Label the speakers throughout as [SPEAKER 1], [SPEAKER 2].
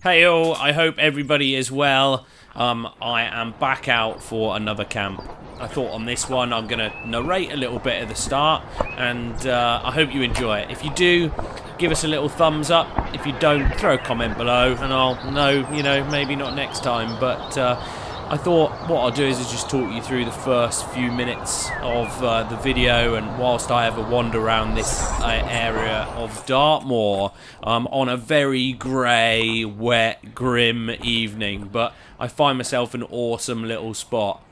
[SPEAKER 1] Hey all, I hope everybody is well. I am back out for another camp. I thought on this one I'm going to narrate a little bit at the start, and I hope you enjoy it. If you do, give us a little thumbs up. If you don't, throw a comment below and I'll know, maybe not next time, but I thought what I'll do is just talk you through the first few minutes of the video, and whilst I have a wander around this area of Dartmoor on a very grey, wet, grim evening, but I find myself an awesome little spot.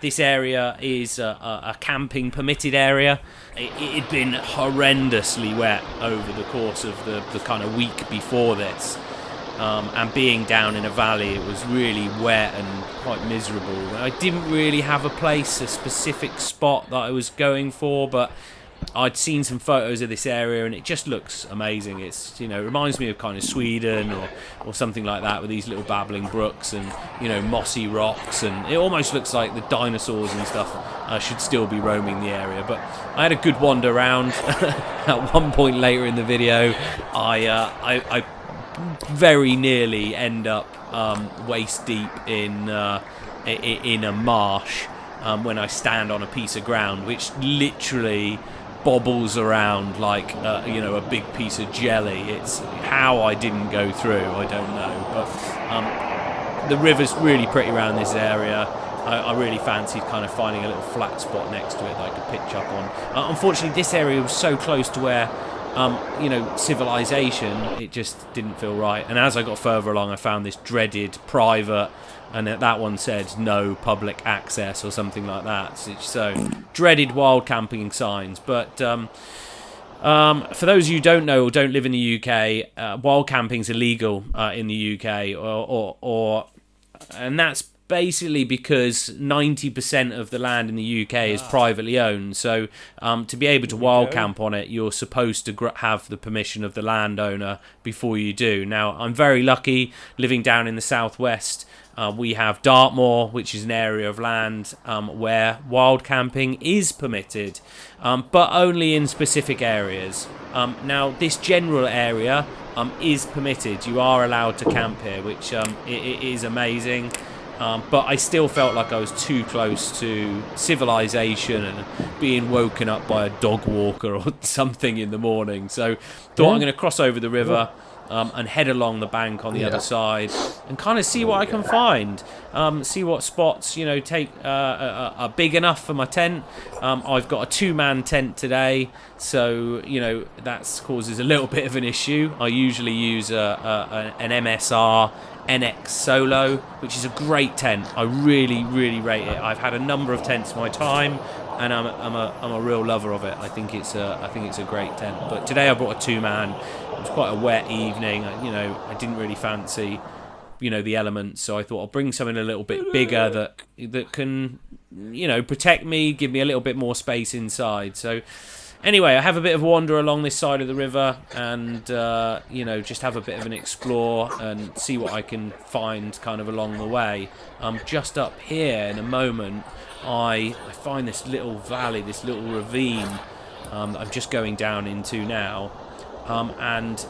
[SPEAKER 1] This area is a camping permitted area. It had been horrendously wet over the course of the kind of week before this. And being down in a valley, it was really wet and quite miserable. I didn't really have a specific spot that I was going for, but I'd seen some photos of this area and it just looks amazing. It reminds me of kind of Sweden or something like that, with these little babbling brooks and, mossy rocks, and it almost looks like the dinosaurs and stuff should still be roaming the area. But I had a good wander around. At one point later in the video, I very nearly end up waist deep in a marsh when I stand on a piece of ground which literally bobbles around like a big piece of jelly. It's how I didn't go through, I don't know, but the river's really pretty around this area. I really fancied kind of finding a little flat spot next to it that I could pitch up on. Unfortunately, this area was so close to where civilization, it just didn't feel right. And as I got further along, I found this dreaded private, and that one said no public access or something like that. So dreaded wild camping signs. But for those of you who don't know or don't live in the UK, wild camping's illegal in the UK, and that's basically because 90% of the land in the UK is privately owned. So to be able to wild camp on it, you're supposed to have the permission of the landowner before you do. Now, I'm very lucky living down in the southwest. We have Dartmoor, which is an area of land where wild camping is permitted, but only in specific areas. Now, this general area is permitted. You are allowed to camp here, which it is amazing. But I still felt like I was too close to civilization and being woken up by a dog walker or something in the morning. So thought I'm going to cross over the river and head along the bank on the other side and kind of see what I can find. See what spots, are big enough for my tent. I've got a two-man tent today, so, that causes a little bit of an issue. I usually use an MSR NX Solo, which is a great tent. I really, really rate it. I've had a number of tents in my time, and I'm a real lover of it. I think it's a great tent. But today I brought a two-man. It was quite a wet evening. I didn't really fancy, the elements, so I thought I'll bring something a little bit bigger that can, protect me, give me a little bit more space inside. So anyway, I have a bit of a wander along this side of the river and, just have a bit of an explore and see what I can find kind of along the way. Just up here in a moment, I find this little valley, this little ravine that I'm just going down into now. And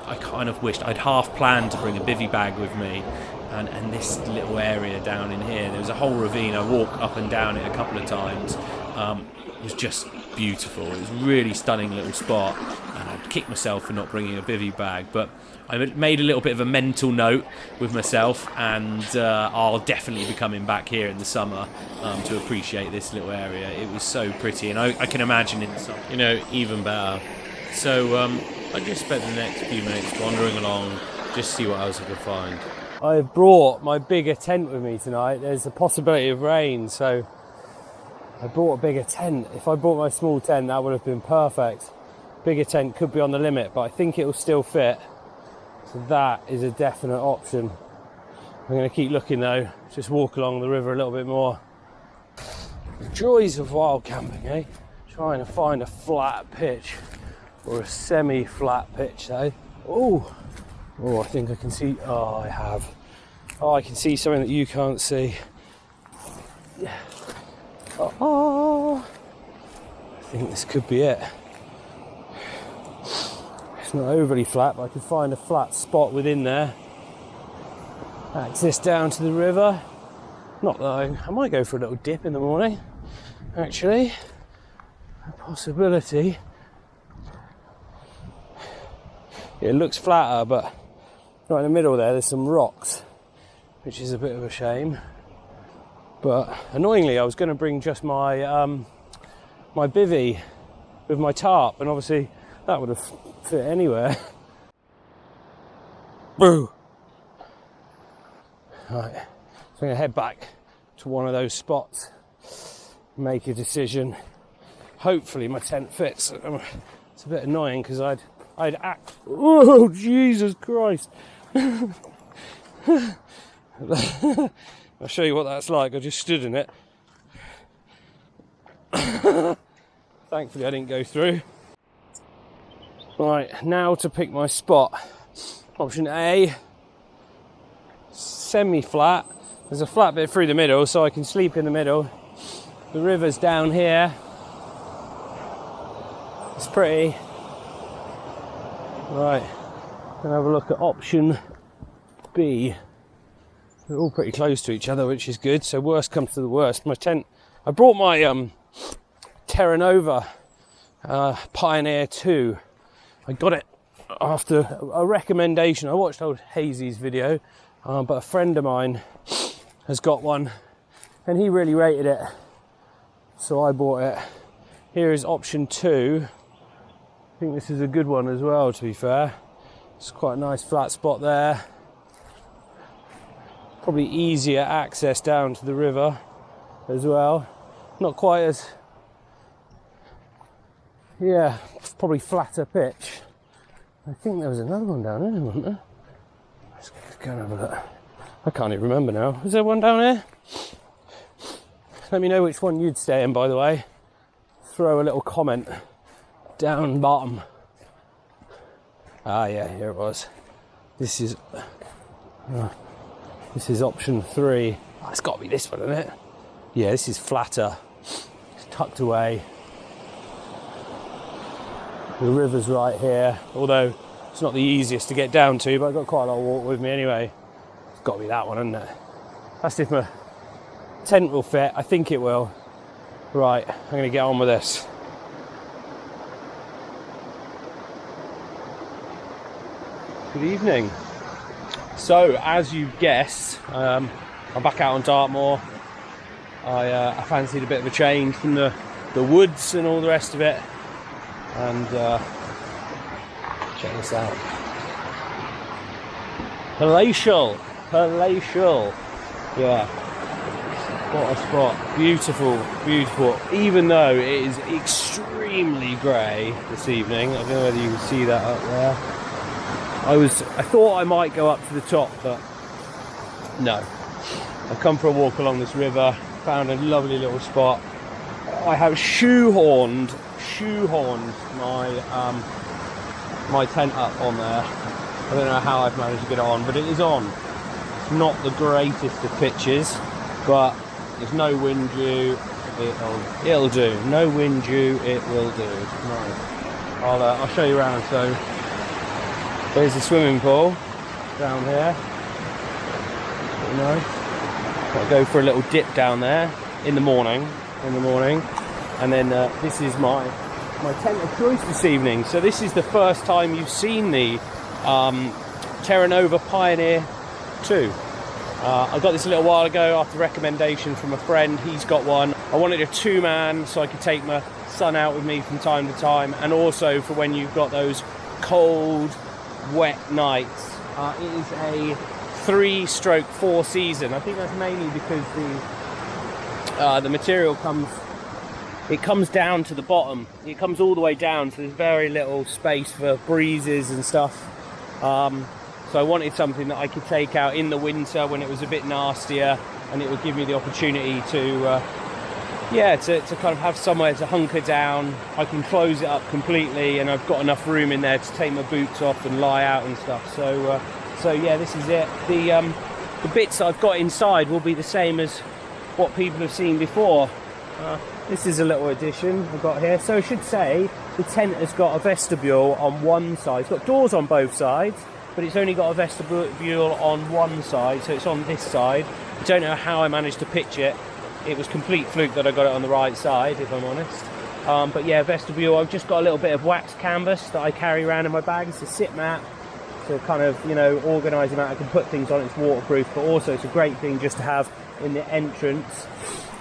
[SPEAKER 1] I kind of wished I'd half planned to bring a bivvy bag with me. And this little area down in here, there was a whole ravine. I walked up and down it a couple of times. It was just beautiful. It was a really stunning little spot, and I'd kick myself for not bringing a bivvy bag, but I made a little bit of a mental note with myself, and I'll definitely be coming back here in the summer to appreciate this little area. It was so pretty, and I can imagine it, even better. So I just spent the next few minutes wandering along, just see what else I could find.
[SPEAKER 2] I've brought my bigger tent with me tonight. There's a possibility of rain, so I brought a bigger tent. If I brought my small tent, that would have been perfect. Bigger tent could be on the limit, but I think it will still fit. So that is a definite option. I'm going to keep looking though, just walk along the river a little bit more. The joys of wild camping, eh? Trying to find a flat pitch or a semi-flat pitch though. Oh, I think I can see, I can see something that you can't see. Yeah. I think this could be it. It's not overly flat, but I can find a flat spot within there. Access down to the river. Not that I might go for a little dip in the morning, actually. A possibility. It looks flatter, but right in the middle there's some rocks, which is a bit of a shame. But annoyingly, I was going to bring just my my bivvy with my tarp, and obviously that would have fit anywhere. Boo! Right, so I'm going to head back to one of those spots, make a decision. Hopefully my tent fits. It's a bit annoying because I'd act. Oh, Jesus Christ! I'll show you what that's like. I just stood in it. Thankfully I didn't go through. Right, now to pick my spot. Option A, semi-flat. There's a flat bit through the middle, so I can sleep in the middle. The river's down here. It's pretty. Right, gonna have a look at option B. They're all pretty close to each other, which is good. So worst comes to the worst. My tent, I brought my Terra Nova Pioneer II. I got it after a recommendation. I watched old Hazy's video, but a friend of mine has got one and he really rated it, so I bought it. Here is option 2. I think this is a good one as well, to be fair. It's quite a nice flat spot there. Probably easier access down to the river as well. Not quite as, yeah, probably flatter pitch. I think there was another one down here, wasn't there? Let's go and have a look. I can't even remember now. Is there one down here? Let me know which one you'd stay in, by the way. Throw a little comment down bottom. Ah, yeah, here it was. This is option 3. Oh, it's got to be this one, isn't it? Yeah, this is flatter. It's tucked away. The river's right here, although it's not the easiest to get down to, but I've got quite a lot of water with me anyway. It's got to be that one, isn't it? That's if my tent will fit. I think it will. Right, I'm going to get on with this. Good evening. So, as you guessed, I'm back out on Dartmoor. I fancied a bit of a change from the woods and all the rest of it. And check this out. Palatial. Yeah. What a spot. Beautiful. Even though it is extremely grey this evening. I don't know whether you can see that up there. I thought I might go up to the top, but no. I've come for a walk along this river, found a lovely little spot. I have shoehorned my tent up on there. I don't know how I've managed to get it on, but it is on. It's not the greatest of pitches, but there's no wind due. It'll do. No wind due. It will do. Right. I'll show you around. So there's the swimming pool down here. Pretty nice. Got to go for a little dip down there in the morning. And then this is my tent of choice this evening. So this is the first time you've seen the Terra Nova Pioneer II. I got this a little while ago after recommendation from a friend. He's got one. I wanted a 2-man so I could take my son out with me from time to time, and also for when you've got those cold, wet nights. It is a 3/4 season. I think that's mainly because the material comes down to the bottom. It comes all the way down, so there's very little space for breezes and stuff. So I wanted something that I could take out in the winter when it was a bit nastier, and it would give me the opportunity to kind of have somewhere to hunker down. I can close it up completely, and I've got enough room in there to take my boots off and lie out and stuff. So yeah, this is it. The bits I've got inside will be the same as what people have seen before. This is a little addition I've got here. So I should say the tent has got a vestibule on one side. It's got doors on both sides, but it's only got a vestibule on one side, so it's on this side. I don't know how I managed to pitch it. It was complete fluke that I got it on the right side, if I'm honest. But yeah, vestibule. I've just got a little bit of wax canvas that I carry around in my bag. It's a sit mat to kind of, you know, organise the mat. I can put things on. It's waterproof, but also it's a great thing just to have in the entrance.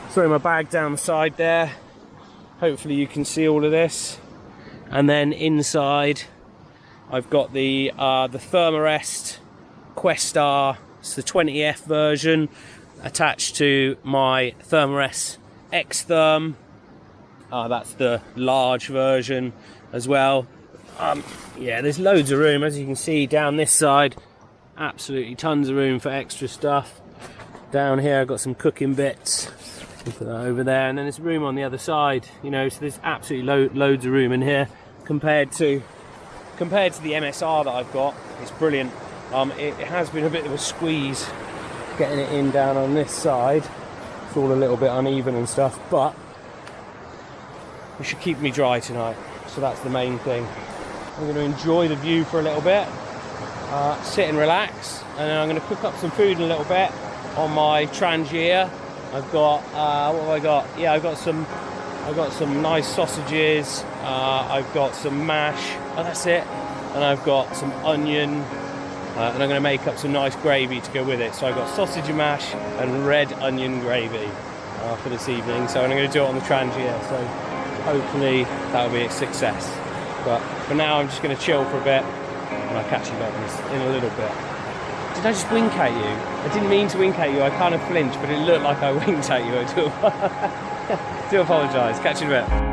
[SPEAKER 2] Throw my bag down the side there. Hopefully you can see all of this. And then inside, I've got the Thermarest Questar. It's the 20F version attached to my Thermarest X-Therm. That's the large version as well. Yeah, there's loads of room, as you can see down this side. Absolutely tons of room for extra stuff. Down here I've got some cooking bits. I'll put that over there, and then there's room on the other side. You know, so there's absolutely loads of room in here compared to the MSR that I've got. It's brilliant. It has been a bit of a squeeze getting it in down on this side. It's all a little bit uneven and stuff, but it should keep me dry tonight, so that's the main thing. I'm going to enjoy the view for a little bit, sit and relax, and then I'm going to cook up some food in a little bit on my Trangier. I've got what have I got? Yeah, I've got some nice sausages. I've got some mash. Oh, that's it. And I've got some onion, and I'm going to make up some nice gravy to go with it. So I've got sausage and mash and red onion gravy for this evening. So I'm going to do it on the Trangier. So hopefully that'll be a success. But for now, I'm just going to chill for a bit, and I'll catch you up in a little bit. Did I just wink at you? I didn't mean to wink at you. I kind of flinched, but it looked like I winked at you. I do apologise. Catch you in a bit.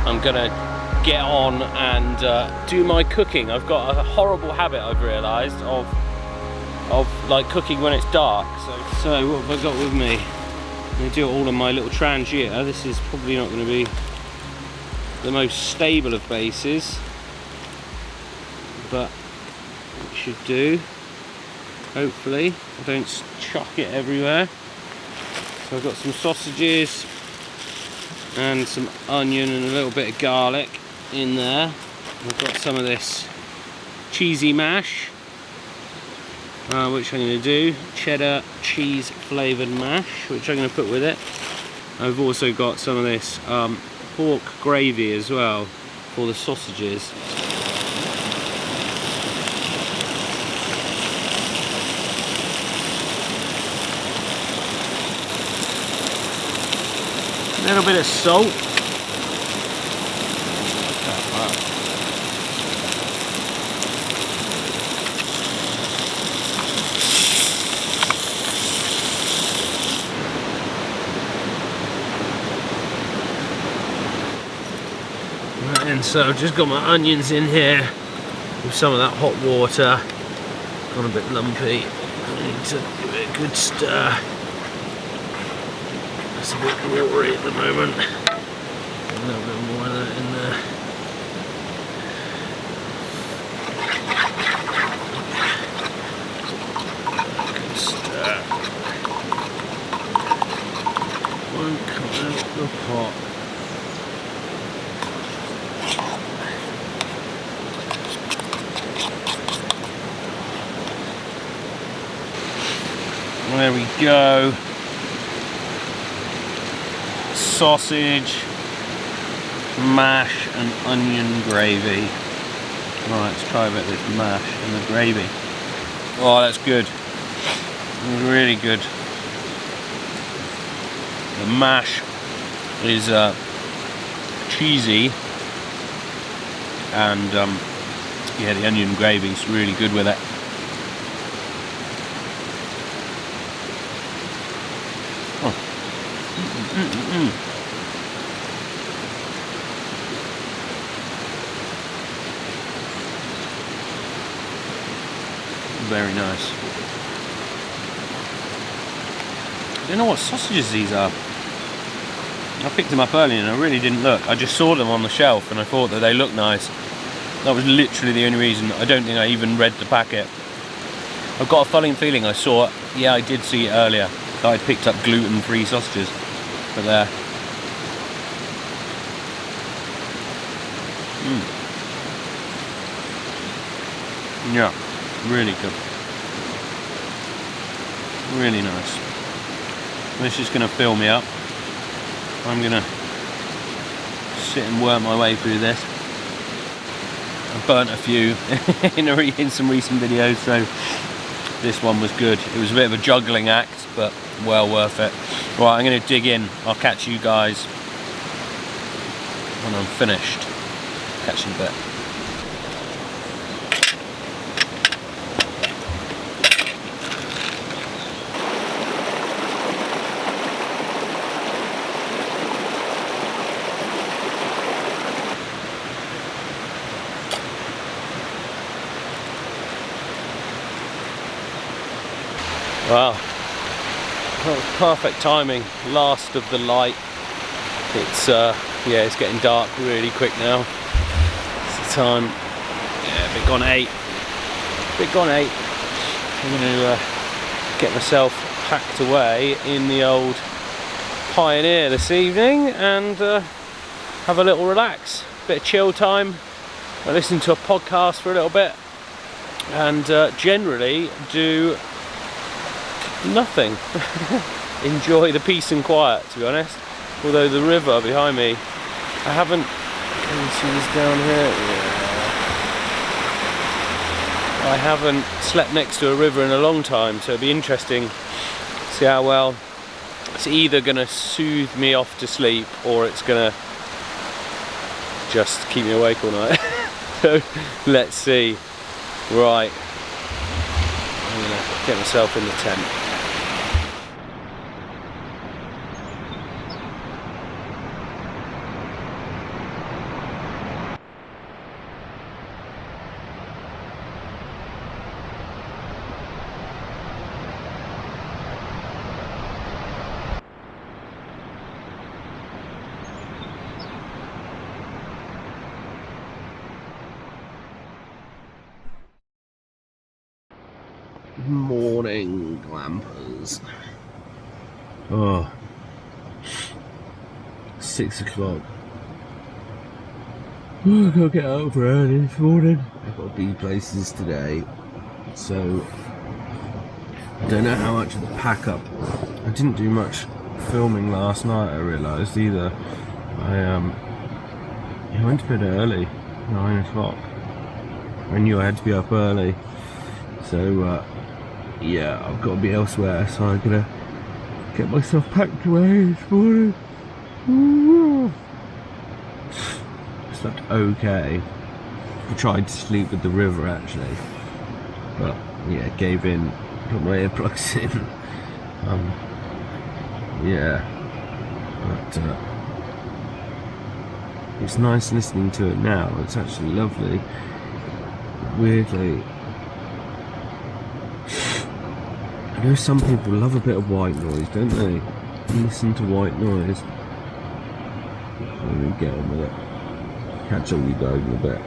[SPEAKER 2] I'm gonna get on and do my cooking. I've got a horrible habit, I've realised, of like cooking when it's dark. So what have I got with me? I'm gonna do it all in my little Trangier. This is probably not going to be the most stable of bases, but it should do. Hopefully, I don't chuck it everywhere. So I've got some sausages and some onion and a little bit of garlic in there. I've got some of this cheesy mash, which I'm going to do, cheddar cheese flavoured mash, which I'm going to put with it. I've also got some of this pork gravy as well for the sausages. A little bit of salt. And so I've just got my onions in here with some of that hot water. Gone a bit lumpy. I need to give it a good stir. It's a bit watery at the moment. A little bit more of that in there. Good stir. Won't come out the pot. There we go. Sausage, mash and onion gravy. Right, let's try a bit of this mash and the gravy. Oh, that's good. Really good. The mash is cheesy and
[SPEAKER 1] Yeah, the onion gravy's really good with it. Oh. Very nice. I don't know what sausages these are. I picked them up earlier and I really didn't look. I just saw them on the shelf and I thought that they looked nice. That was literally the only reason. I don't think I even read the packet. I've got a funny feeling I saw it. Yeah, I did see it earlier. That I picked up gluten-free sausages. But there. Yeah, really good. Really nice. This is going to fill me up. I'm going to sit and work my way through this. I've burnt a few in some recent videos, so this one was good. It was a bit of a juggling act, but well worth it. Right, I'm going to dig in. I'll catch you guys when I'm finished. Catch you in a bit. Wow, that was perfect timing. Last of the light. It's yeah, it's getting dark really quick now. It's the time. Yeah, a bit gone 8. Bit gone 8. I'm going to get myself packed away in the old Pioneer this evening and have a little relax. Bit of chill time. I listen to a podcast for a little bit and generally do nothing. Enjoy the peace and quiet, to be honest. Although the river behind me, I haven't. Can you see this down here? Yeah. I haven't slept next to a river in a long time, so it'll be interesting to see how well. It's either going to soothe me off to sleep or it's going to just keep me awake all night. So let's see. Right, I'm going to get myself in the tent. Morning glampers. Oh, 6 o'clock. Oh, I've got to get out early this morning. I've got to be places today, so I don't know how much of the pack up. I didn't do much filming last night, I realised either. I went to bed early, 9 o'clock. I knew I had to be up early, so yeah, I've got to be elsewhere, so I'm gonna get myself packed away this morning. Slept okay. I tried to sleep with the river actually, but yeah, gave in. Got my earplugs in. Yeah, but it's nice listening to it now. It's actually lovely. Weirdly, I know some people love a bit of white noise, don't they? Listen to white noise. Let me get on with it. Catch up with you guys in a bit.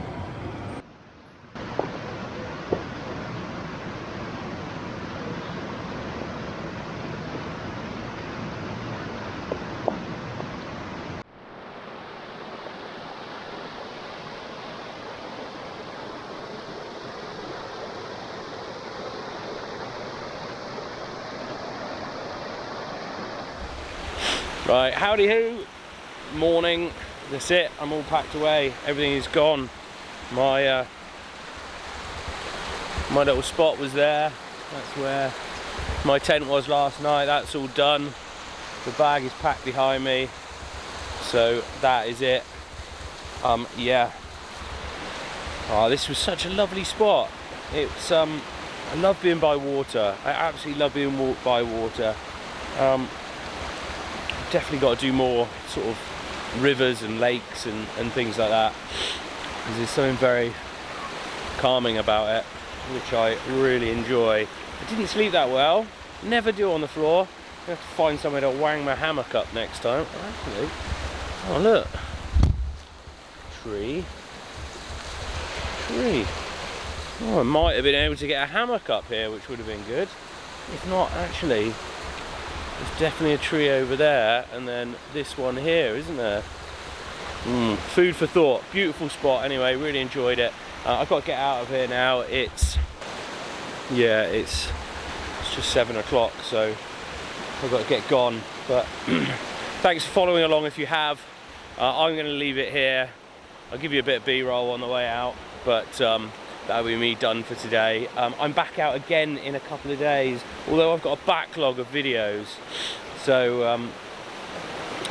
[SPEAKER 1] Right, howdy ho, morning, that's it, I'm all packed away, everything is gone. My my little spot was there, that's where my tent was last night, that's all done. The bag is packed behind me, so that is it. Yeah, Oh, this was such a lovely spot. It's I love being by water. I absolutely love being by water. Definitely got to do more sort of rivers and lakes and things like that. There's something very calming about it, which I really enjoy. I didn't sleep that well. Never do on the floor. I have to find somewhere to wang my hammock up next time. Actually, oh look, tree. Oh, I might have been able to get a hammock up here, which would have been good. If not, actually, there's definitely a tree over there, and then this one here, isn't there? Food for thought. Beautiful spot. Anyway, really enjoyed it. I've got to get out of here now. It's just 7 o'clock, so I've got to get gone. But thanks for following along if you have. I'm going to leave it here. I'll give you a bit of B-roll on the way out, but that'll be me done for today. I'm back out again in a couple of days, although I've got a backlog of videos. So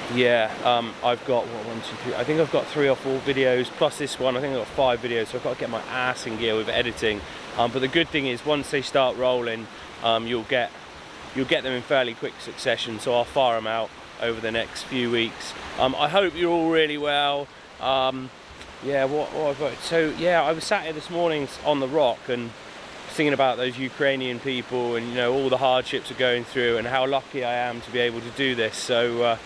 [SPEAKER 1] I've got one, 2, 3. I think I've got 3 or 4 videos plus this one. I think I've got 5 videos, so I've got to get my ass in gear with editing. But the good thing is, once they start rolling, you'll get them in fairly quick succession. So I'll fire them out over the next few weeks. I hope you're all really well. What I've got. So yeah, I was sat here this morning on the rock and thinking about those Ukrainian people and, you know, all the hardships they're going through and how lucky I am to be able to do this. So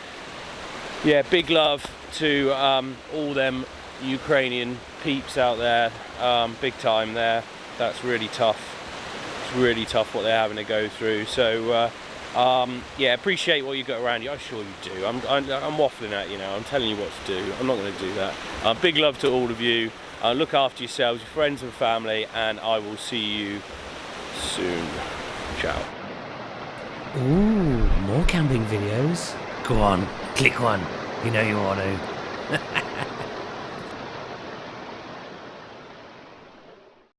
[SPEAKER 1] yeah, big love to all them Ukrainian peeps out there, big time there. That's really tough. It's really tough what they're having to go through. So yeah, appreciate what you got around you. I'm sure you do. I'm waffling at you now. I'm telling you what to do. I'm not going to do that. Big love to all of you. Look after yourselves, your friends and family, and I will see you soon. Ciao.
[SPEAKER 3] Ooh, more camping videos? Go on, click one. You know you want to.